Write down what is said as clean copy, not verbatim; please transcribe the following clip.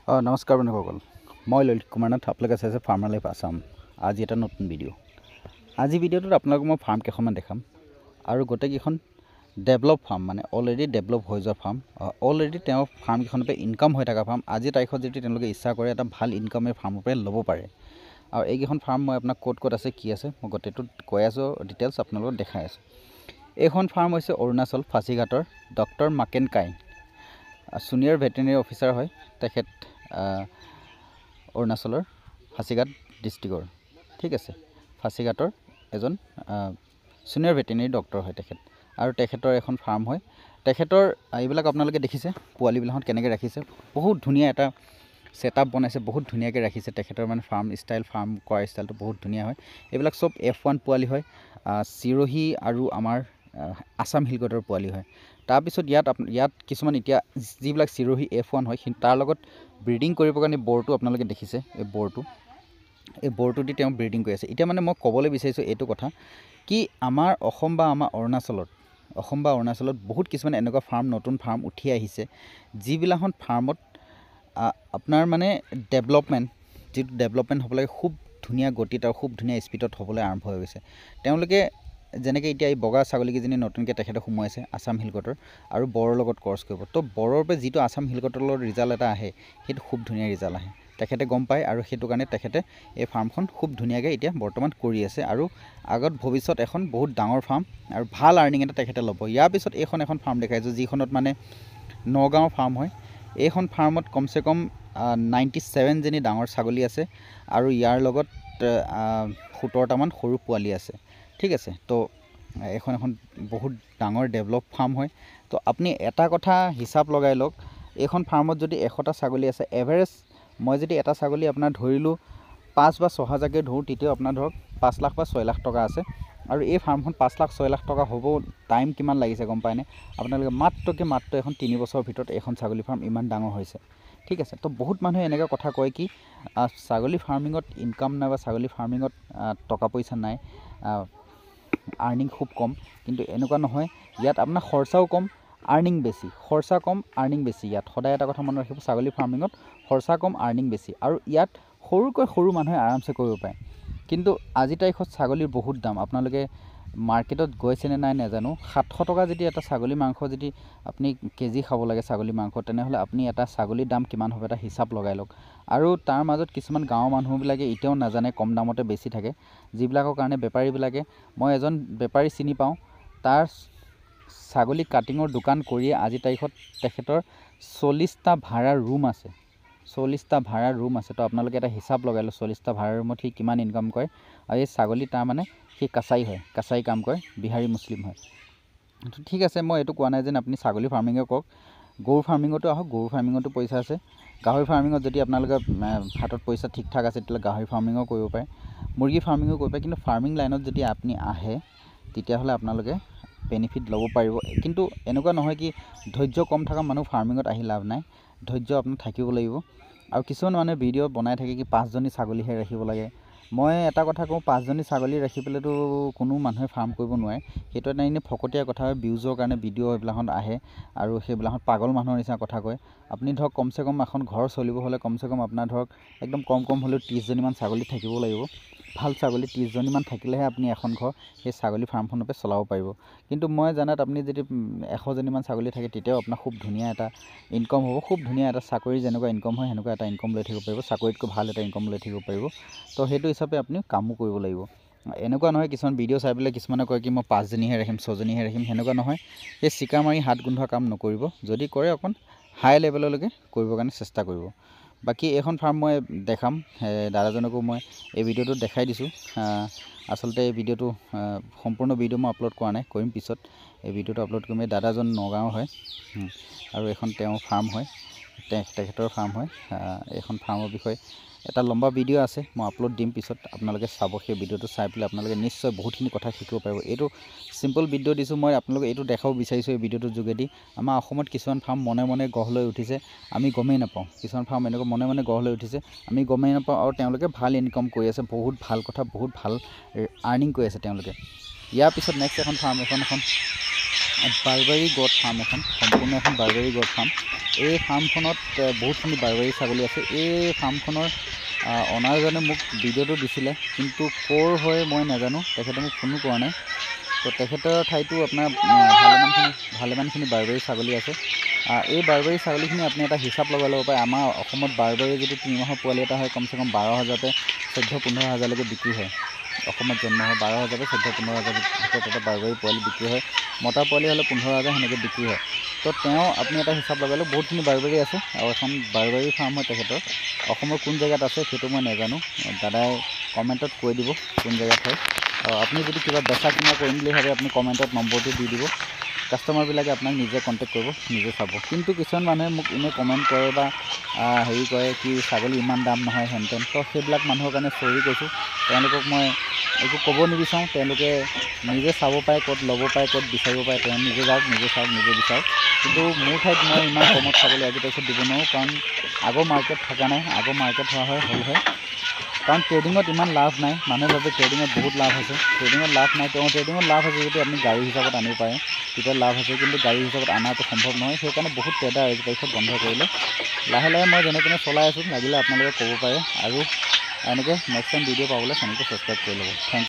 নমস্কাৰ বন্ধুসকল, মই ললিত কুমাৰ নাথ। আপোনালোকে চাইছে ফাৰ্মাৰ লাইফ আছাম। আজি এটা নতুন ভিডিঅ'। আজি ভিডিঅ'টোত আপোনালোকক মই ফাৰ্ম কেইখনমান দেখাম আৰু গোটেইকেইখন ডেভেলপ ফাৰ্ম, মানে অলৰেডি ডেভেলপ হৈ যোৱা ফাৰ্ম, অলৰেডি তেওঁ ফাৰ্মকেইখনৰ পৰা ইনকাম হৈ থকা ফাৰ্ম। আজিৰ তাৰিখত যদি তেওঁলোকে ইচ্ছা কৰে এটা ভাল ইনকামে ফাৰ্মৰ পৰাই ল'ব পাৰে। আৰু এইকেইখন ফাৰ্ম মই আপোনাক ক'ত আছে কি আছে মই গোটেইটোত কৈ আছোঁ, ডিটেইলছ আপোনালোকক দেখাই আছোঁ। এইখন ফাৰ্ম হৈছে অৰুণাচল ফাঁচীঘাটৰ ডক্টৰ মাকেন কাই, ছিনিয়ৰ ভেটেৰিনেৰী অফিচাৰ হয় তেখেত, অৰুণাচলৰ ফাঁচীঘাট ডিষ্ট্ৰিক্টৰ। ঠিক আছে, ফাঁচীঘাটৰ এজন ছিনিয়ৰ ভেটেৰিনেৰী ডক্টৰ হয় তেখেত, আৰু তেখেতৰ এখন ফাৰ্ম হয়। তেখেতৰ এইবিলাক আপোনালোকে দেখিছে পোৱালিবিলাকত কেনেকৈ ৰাখিছে, বহুত ধুনীয়া এটা ছেটআপ বনাইছে, বহুত ধুনীয়াকৈ ৰাখিছে। তেখেতৰ মানে ফাৰ্ম ষ্টাইল, ফাৰ্ম কৰা ষ্টাইলটো বহুত ধুনীয়া হয়। এইবিলাক চব F1 পোৱালি হয়, চিৰহি আৰু আমাৰ আছাম হিলগটৰ পোৱালি হয়। তাৰপিছত ইয়াত কিছুমান এতিয়া যিবিলাক চিৰহি F1 হয়, তাৰ লগত ব্ৰিডিং কৰিবৰ কাৰণে বৰটো আপোনালোকে দেখিছে, এই বৰটো দি তেওঁ ব্ৰিডিং কৰি আছে। এতিয়া মানে মই ক'বলৈ বিচাৰিছোঁ এইটো কথা কি আমাৰ অসম বা অৰুণাচলত বহুত কিছুমান এনেকুৱা ফাৰ্ম, নতুন ফাৰ্ম উঠি আহিছে, যিবিলাকখন ফাৰ্মত আপোনাৰ মানে যিটো ডেভেলপমেণ্ট হ'ব লাগে খুব ধুনীয়া গতিত আৰু খুব ধুনীয়া স্পীডত হ'বলৈ আৰম্ভ হৈ গৈছে। তেওঁলোকে যেনেকৈ এতিয়া এই বগা ছাগলীকেইজনী নতুনকৈ তেখেতে সোমোৱাইছে আছাম হিলগটৰ, আৰু বৰৰ লগত ক্ৰছ কৰিব। তো বৰৰ পৰা যিটো আছাম হিলগটৰ লগত ৰিজাল্ট এটা আহে, সেইটো খুব ধুনীয়া ৰিজাল্ট আহে, তেখেতে গম পায়। আৰু সেইটো কাৰণে তেখেতে এই ফাৰ্মখন খুব ধুনীয়াকৈ এতিয়া বৰ্তমান কৰি আছে, আৰু আগত ভৱিষ্যত এখন বহুত ডাঙৰ ফাৰ্ম আৰু ভাল আৰ্নিং এটা তেখেতে ল'ব। ইয়াৰ পিছত এখন ফাৰ্ম দেখাইছোঁ, যিখনত মানে নগাঁৱৰ ফাৰ্ম হয়। এইখন ফাৰ্মত কমচে কম 97জনী ডাঙৰ ছাগলী আছে, আৰু ইয়াৰ লগত 17টামান সৰু পোৱালি আছে। ঠিক আছে, তো এখন বহুত ডাঙৰ ডেভেলপ ফাৰ্ম হয়। তো আপুনি এটা কথা হিচাপ লগাই লওক, এইখন ফাৰ্মত যদি 100টা ছাগলী আছে, এভাৰেজ মই যদি এটা ছাগলী আপোনাৰ ধৰিলোঁ 5 বা 6 হাজাৰকৈ ধৰোঁ, তেতিয়াও আপোনাৰ ধৰক 5 লাখ বা 6 লাখ টকা আছে। আৰু এই ফাৰ্মখন 5 লাখ 6 লাখ টকা হ'ব টাইম কিমান লাগিছে গম পায়নে আপোনালোকে? মাত্ৰ এখন 3 বছৰৰ ভিতৰত এখন ছাগলী ফাৰ্ম ইমান ডাঙৰ হৈছে। ঠিক আছে, তো বহুত মানুহে এনেকৈ কথা কয় কি ছাগলী ফাৰ্মিঙত ইনকাম নাই বা ছাগলী ফাৰ্মিঙত টকা পইচা নাই, আৰ্নিং খুব কম। কিন্তু এনেকুৱা নহয়, ইয়াত আপোনাৰ খৰচাও কম, আৰ্নিং বেছি। খৰচা কম, আৰ্নিং বেছি। ইয়াত সদায় এটা কথা মনত ৰাখিব, ছাগলী ফাৰ্মিঙত খৰচা কম, আৰ্নিং বেছি। আৰু ইয়াত সৰুকৈ সৰু মানুহে আৰামছে কৰিব পাৰে। কিন্তু আজিৰ তাৰিখত ছাগলীৰ বহুত দাম। আপোনালোকে মাৰ্কেটত গৈছেনে নাই নাজানো, 700 টকা যদি এটা ছাগলী মাংস যদি আপুনি কেজি খাব লাগে ছাগলী মাংস, তেনেহ'লে আপুনি এটা ছাগলীৰ দাম কিমান হ'ব এটা হিচাপ লগাই লওক। আৰু তাৰ মাজত কিছুমান গাঁৱৰ মানুহবিলাকে এতিয়াও নাজানে, কম দামতে বেছি থাকে, যিবিলাকৰ কাৰণে বেপাৰীবিলাকে, মই এজন বেপাৰী চিনি পাওঁ, তাৰ ছাগলী কাটিঙৰ দোকান কৰিয়ে আজিৰ তাৰিখত তেখেতৰ 40টা ভাড়াৰ ৰুম আছে, 40টা ভাড়াৰ ৰুম আছে। তো আপোনালোকে এটা হিচাপ লগাই লওক, 40টা ভাড়াৰ ৰুমত সি কিমান ইনকাম কৰে। আৰু এই ছাগলী তাৰমানে সি কাছাই হয়, কাছাই কাম কৰে, বিহাৰী মুছলিম হয়। ঠিক আছে, মই এইটো কোৱা নাই যেন আপুনি ছাগলী ফাৰ্মিঙে কৰক, গৰু ফাৰ্মিঙতো আহক, গৰু ফাৰ্মিঙতো পইচা আছে। গাহৰি ফাৰ্মিঙত যদি আপোনালোকে হাতত পইচা ঠিক ঠাক আছে, তেতিয়াহ'লে গাহৰি ফাৰ্মিঙো কৰিব পাৰে, মুৰ্গী ফাৰ্মিঙো কৰিব পাৰে। কিন্তু ফাৰ্মিং লাইনত যদি আপুনি আহে, তেতিয়াহ'লে আপোনালোকে বেনিফিট ল'ব পাৰিব। কিন্তু এনেকুৱা নহয় কি ধৈৰ্য কম থকা মানুহ ফাৰ্মিঙত আহি লাভ নাই, ধৈৰ্য আপোনাৰ থাকিব লাগিব। আৰু কিছুমান মানুহে ভিডিঅ' বনাই থাকে কি 5জনী ছাগলীহে ৰাখিব লাগে। মই এটা কথা কওঁ, 5জনী ছাগলী ৰাখি পেলাইতো কোনো মানুহে ফাৰ্ম কৰিব নোৱাৰে। সেইটো এটা এনেই ফকতীয়া কথা হয়, ভিউজৰ কাৰণে ভিডিঅ' এইবিলাকত আহে, আৰু সেইবিলাকত পাগল মানুহৰ নিচিনা কথা কয়। আপুনি ধৰক কমচে কম এখন ঘৰ চলিব হ'লে কমচে কম আপোনাৰ ধৰক একদম কম হ'লেও 30জনীমান ছাগলী থাকিব লাগিব। ভাল ছাগলী 30জনীমান থাকিলেহে আপুনি এখন ঘৰ সেই ছাগলী ফাৰ্মখনৰ পৰা চলাব পাৰিব। কিন্তু মই জানাত আপুনি যদি 100জনীমান ছাগলী থাকে, তেতিয়াও আপোনাৰ খুব ধুনীয়া এটা ইনকম হ'ব, খুব ধুনীয়া এটা চাকৰি যেনেকুৱা ইনকম হয় সেনেকুৱা এটা ইনকম লৈ থাকিব পাৰিব, চাকৰিতকৈ ভাল এটা ইনকম লৈ থাকিব পাৰিব। তো সেইটো হিচাপে আপুনি কামো কৰিব লাগিব। এনেকুৱা নহয় কিছুমান ভিডিঅ' চাই পেলাই কিছুমানে কয় কি মই 5জনীহে ৰাখিম, 6জনীহে ৰাখিম, সেনেকুৱা নহয়। সেই চিকা মাৰি হাত গোন্ধোৱা কাম নকৰিব। যদি কৰে অকণ হাই লেভেললৈকে কৰিবৰ কাৰণে চেষ্টা কৰিব। বাকী এইখন ফাৰ্ম মই দেখাম, দাদাজনকো মই এই ভিডিঅ'টোত দেখাই দিছোঁ। আচলতে এই ভিডিঅ'টো সম্পূৰ্ণ ভিডিঅ' মই আপলোড কৰা নাই, কৰিম পিছত। এই ভিডিঅ'টো আপলোড কৰিম। এই দাদাজন নগাঁও হয়, আৰু এখন তেওঁৰ ফাৰ্ম হয়, তেখেতৰ ফাৰ্ম হয়। এইখন ফাৰ্মৰ বিষয়ে এটা লম্বা ভিডিঅ' আছে, মই আপলোড দিম পিছত, আপোনালোকে চাব। সেই ভিডিঅ'টো চাই পেলাই আপোনালোকে নিশ্চয় বহুতখিনি কথা শিকিব পাৰিব। এইটো চিম্পল ভিডিঅ' দিছোঁ মই, আপোনালোকে এইটো দেখাব বিচাৰিছোঁ এই ভিডিঅ'টোৰ যোগেদি। আমাৰ অসমত কিছুমান ফাৰ্ম মনে গঢ় লৈ উঠিছে, আমি গমেই নাপাওঁ। কিছুমান ফাৰ্ম এনেকুৱা মনে গঢ় লৈ উঠিছে, আমি গমেই নাপাওঁ, আৰু তেওঁলোকে ভাল ইনকাম কৰি আছে, বহুত ভাল কথা, বহুত ভাল আৰ্নিং কৰি আছে তেওঁলোকে। ইয়াৰ পিছত নেক্সট এখন ফাৰ্ম, এখন বাৰবাৰী গড ফাৰ্ম এখন, সম্পূৰ্ণ এখন বাৰবাৰী গড ফাৰ্ম। এই ফাৰ্মখনত বহুতখিনি বাৰবাৰী ছাগলী আছে। এই ফাৰ্মখনৰ অনাৰজনে মোক ভিডিঅ'টো দিছিলে, কিন্তু ক'ৰ হয় মই নাজানো, তেখেতে মোক ফোনো কৰা নাই। তো তেখেতৰ ঠাইতো আপোনাৰ ভালেমানখিনি বাৰবাৰী ছাগলী আছে। এই বাৰবাৰী ছাগলীখিনি আপুনি এটা হিচাপ লগাই ল'ব পাৰে। আমাৰ অসমত বাৰবাৰী যদি 3 মাহৰ পোৱালি এটা হয়, কমচে কম 12,000 14-15 হাজাৰলৈকে বিক্ৰী হয়। অসমত জন্ম হয় 12,000 14-15 হাজাৰ ভিতৰত এটা বাৰবাৰী পোৱালি বিক্ৰী হয়। মতা পোৱালি হ'লে 15,000 সেনেকৈ বিক্ৰী হয়। তো আপুনি এটা হিচাপ লগালে বহুতখিনি বাৰবাৰী আছে আৰু এখন বাৰবাৰী ফাৰ্ম হয় তেখেতৰ। অসমৰ কোন জেগাত আছে সেইটো মই নাজানো, দাদাই কমেণ্টত কৈ দিব কোন জেগাত হয়। আপুনি যদি কিবা বেচা কিনা কৰিম বুলি ভাবে আপুনি কমেণ্টত নম্বৰটো দি দিব, কাষ্টমাৰবিলাকে আপোনাক নিজে কণ্টেক্ট কৰিব, নিজে চাব। কিন্তু কিছুমান মানুহে মোক এনেই কমেণ্ট কৰে বা হেৰি কৰে কি ছাগলী ইমান দাম নহয় হেনতেন। তো সেইবিলাক মানুহৰ কাৰণে চৰি কৈছোঁ, তেওঁলোকক মই একো ক'ব নিবিচাৰোঁ। তেওঁলোকে নিজে চাব পাৰে, ক'ত ল'ব পাৰে, ক'ত বিচাৰিব পাৰে, তেওঁ নিজে যাওক, নিজে চাওক, নিজে বিচাৰক। কিন্তু মোৰ ঠাইত মই ইমান কমত ছাগলী আজি তাৰপিছত দিব নোৱাৰোঁ, কাৰণ আগৰ মাৰ্কেট থকা নাই। আগৰ মাৰ্কেট হোৱা হয় হ'ল হয়, কাৰণ ট্ৰেডিঙত ইমান লাভ নাই। মানুহে ভাবে ট্ৰেডিঙত বহুত লাভ আছে, ট্ৰেডিঙত লাভ নাই। ট্ৰেডিঙত লাভ আছে যদি আপুনি গাড়ী হিচাপত আনিব পাৰে তেতিয়া লাভ আছে, কিন্তু গাড়ী হিচাপত অনাটো সম্ভৱ নহয়। সেইকাৰণে বহুত ট্ৰেডাৰ আজি তাৰিখত বন্ধ কৰিলে। লাহে লাহে মই যেনে তেনে চলাই আছোঁ, লাগিলে আপোনালোকে ক'ব পাৰে। আৰু এনেকৈ নেক্সট টাইম ভিডিঅ' পাবলৈ চেনেলটো ছাবস্ক্ৰাইব কৰি ল'ব। Thank U.